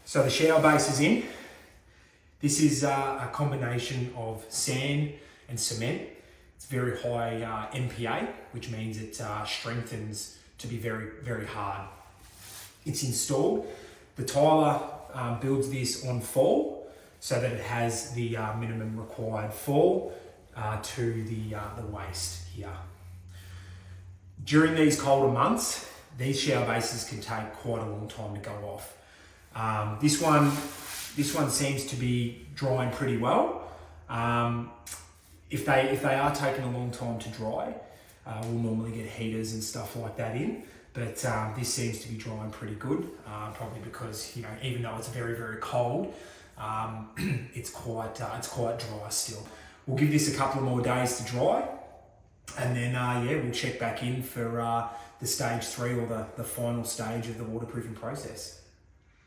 So the shower base is in. This is a combination of sand and cement. It's very high MPa, which means it strengthens to be very, very hard. It's installed. The tiler builds this on fall so that it has the minimum required fall to the waste here. During these colder months, these shower bases can take quite a long time to go off. This one seems to be drying pretty well. If they are taking a long time to dry, we'll normally get heaters and stuff like that in. But this seems to be drying pretty good, probably because, you know, even though it's very, very cold, it's quite dry still. We'll give this a couple of more days to dry, and then we'll check back in for the stage 3 or the final stage of the waterproofing process.